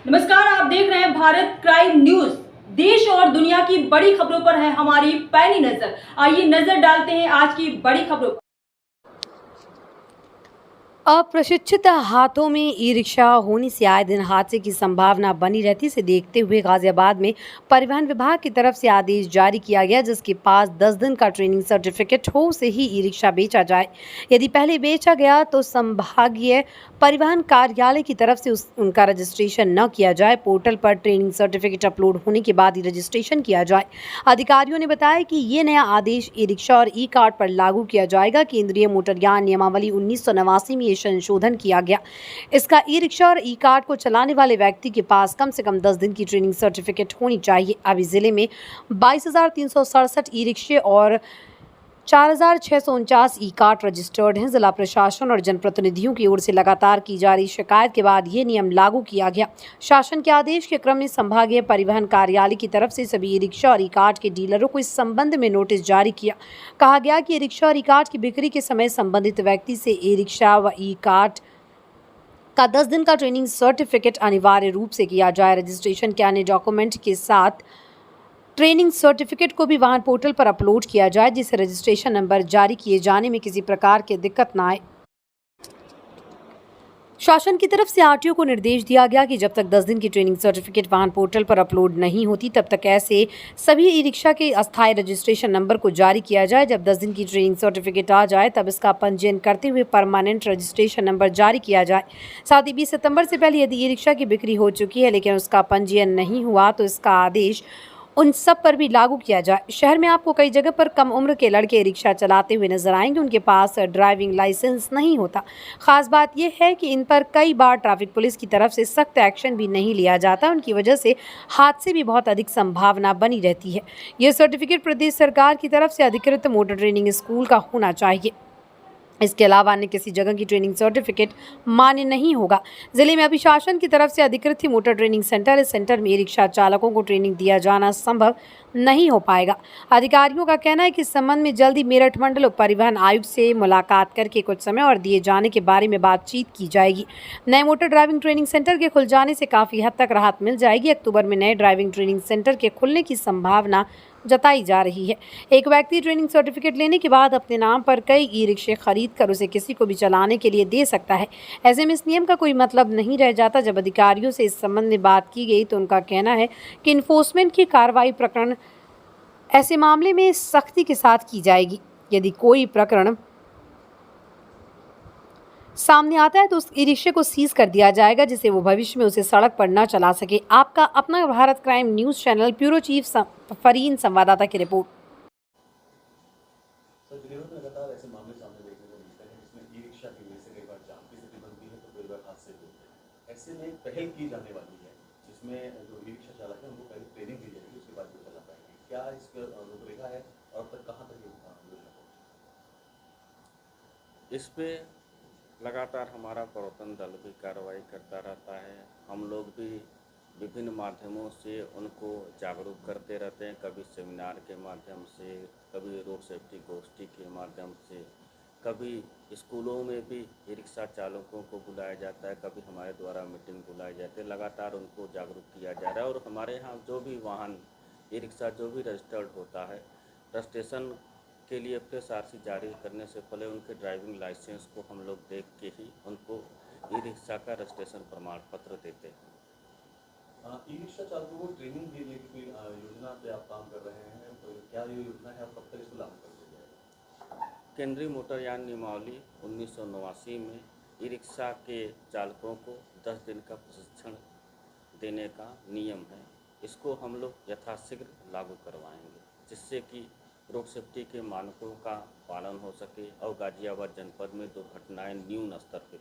नमस्कार, आप देख रहे हैं भारत क्राइम न्यूज। देश और दुनिया की बड़ी खबरों पर है हमारी पैनी नजर। आइए नजर डालते हैं आज की बड़ी खबरों पर। अप्रशिक्षित हाथों में ई रिक्शा होने से आए दिन हादसे की संभावना बनी रहती है। इसे देखते हुए गाजियाबाद में परिवहन विभाग की तरफ से आदेश जारी किया गया, जिसके पास 10 दिन का ट्रेनिंग सर्टिफिकेट हो उसे ही ई रिक्शा बेचा जाए। यदि पहले बेचा गया तो संभागीय परिवहन कार्यालय की तरफ से उनका रजिस्ट्रेशन न किया जाए। पोर्टल पर ट्रेनिंग सर्टिफिकेट अपलोड होने के बाद ही रजिस्ट्रेशन किया जाए। अधिकारियों ने बताया कि ये नया आदेश ई रिक्शा और ई कार्ड पर लागू किया जाएगा। केंद्रीय मोटरयान नियमावली 1989 में संशोधन किया गया। इसका ई रिक्शा और ई कार्ड को चलाने वाले व्यक्ति के पास कम से कम 10 दिन की ट्रेनिंग सर्टिफिकेट होनी चाहिए। अभी जिले में 22,367 ई रिक्शे और 4,649 ई कार्ड रजिस्टर्ड हैं। जिला प्रशासन और जनप्रतिनिधियों की ओर से लगातार की जा रही शिकायत के बाद ये नियम लागू किया गया। शासन के आदेश के क्रम में संभागीय परिवहन कार्यालय की तरफ से सभी ई रिक्शा और ई कार्ड के डीलरों को इस संबंध में नोटिस जारी किया। कहा गया कि ई रिक्शा और ई कार्ड की बिक्री के समय संबंधित व्यक्ति से ई रिक्शा व ई कार्ड का 10 दिन का ट्रेनिंग सर्टिफिकेट अनिवार्य रूप से किया जाए। रजिस्ट्रेशन के अन्य डॉक्यूमेंट के साथ ट्रेनिंग सर्टिफिकेट को भी वाहन पोर्टल पर अपलोड किया जाए, जिससे रजिस्ट्रेशन नंबर जारी किए जाने में किसी प्रकार की दिक्कत न आए। शासन की तरफ से आरटीओ को निर्देश दिया गया कि जब तक 10 दिन की ट्रेनिंग सर्टिफिकेट वाहन पोर्टल पर अपलोड नहीं होती, तब तक ऐसे सभी ई रिक्शा के अस्थायी रजिस्ट्रेशन नंबर को जारी किया जाए। जब 10 दिन की ट्रेनिंग सर्टिफिकेट आ जाए, तब इसका पंजीयन करते हुए परमानेंट रजिस्ट्रेशन नंबर जारी किया जाए। साथ ही 20 सितंबर से पहले यदि ई रिक्शा की बिक्री हो चुकी है लेकिन उसका पंजीयन नहीं हुआ, तो इसका आदेश उन सब पर भी लागू किया जाए। शहर में आपको कई जगह पर कम उम्र के लड़के रिक्शा चलाते हुए नजर आएंगे। उनके पास ड्राइविंग लाइसेंस नहीं होता। खास बात यह है कि इन पर कई बार ट्रैफिक पुलिस की तरफ से सख्त एक्शन भी नहीं लिया जाता। उनकी वजह से हादसे भी बहुत अधिक संभावना बनी रहती है। यह सर्टिफिकेट प्रदेश सरकार की तरफ से अधिकृत मोटर ट्रेनिंग स्कूल का होना चाहिए। इसके अलावा अन्य किसी जगह की ट्रेनिंग सर्टिफिकेट मान्य नहीं होगा। जिले में अभी शासन की तरफ से अधिकृत ही मोटर ट्रेनिंग सेंटर, इस सेंटर में ई रिक्शा चालकों को ट्रेनिंग दिया जाना संभव नहीं हो पाएगा। अधिकारियों का कहना है कि इस संबंध में जल्दी मेरठ मंडल उप परिवहन आयुक्त से मुलाकात करके कुछ समय और दिए जाने के बारे में बातचीत की जाएगी। नए मोटर ड्राइविंग ट्रेनिंग सेंटर के खुल जाने से काफ़ी हद तक राहत मिल जाएगी। अक्टूबर में नए ड्राइविंग ट्रेनिंग सेंटर के खुलने की संभावना जताई जा रही है। एक व्यक्ति ट्रेनिंग सर्टिफिकेट लेने के बाद अपने नाम पर कई ई रिक्शे खरीद कर उसे किसी को भी चलाने के लिए दे सकता है। ऐसे में इस नियम का कोई मतलब नहीं रह जाता। जब अधिकारियों से इस संबंध में बात की गई तो उनका कहना है कि इन्फोर्समेंट की कार्रवाई प्रकरण ऐसे मामले में सख्ती के साथ की जाएगी। यदि कोई प्रकरण सामने आता है तो उस ई रिक्शे को सीज कर दिया जाएगा, जिससे वो भविष्य में उसे सड़क पर न चला सके। आपका अपना Bharat crime news channel bureau chief Fareen संवाददाता की रिपोर्ट। सर, जिले में लगातार ऐसे मामले सामने देखने को मिलते हैं जिसमें ई रिक्शा की वजह से कई बार जाम की स्थिति बनती है तो कई बार हादसे भी होते हैं। ऐसे में एक पहल की जाने वाली है जिसमें जो ई रिक्शा चालक है उनको पहले ट्रेनिंग दी जाएगी, उसके बाद वो चला पाएंगे। क्या इसका रूपरेखा है और अब तक कहाँ तक योजना पहुँची? इस पे लगातार हमारा प्रवर्तन दल भी कार्रवाई करता रहता है। हम लोग भी विभिन्न माध्यमों से उनको जागरूक करते रहते हैं, कभी सेमिनार के माध्यम से, कभी रोड सेफ्टी गोष्ठी के माध्यम से, कभी स्कूलों में भी ई रिक्शा चालकों को बुलाया जाता है, कभी हमारे द्वारा मीटिंग बुलाई जाती है। लगातार उनको जागरूक किया जा रहा है और हमारे यहाँ जो भी वाहन ई रिक्शा जो भी रजिस्टर्ड होता है, रजिस्ट्रेशन के लिए FSRC जारी करने से पहले उनके ड्राइविंग लाइसेंस को हम लोग देख के ही उनको ई रिक्शा का रजिस्ट्रेशन प्रमाण पत्र देते हैं। ई रिक्शा चालकों को ट्रेनिंग देने की योजना पे आप काम कर रहे हैं, तो क्या ये योजना है, आप कब तक इसको लागू कर दीजिएगा? केंद्रीय मोटरयान नियमावली 1989 में ई रिक्शा के चालकों को 10 दिन का प्रशिक्षण देने का नियम है। इसको हम लोग यथाशीघ्र लागू करवाएंगे, जिससे कि रोड सेफ्टी के मानकों का पालन हो सके और गाजियाबाद जनपद में दुर्घटनाएं न्यून स्तर पर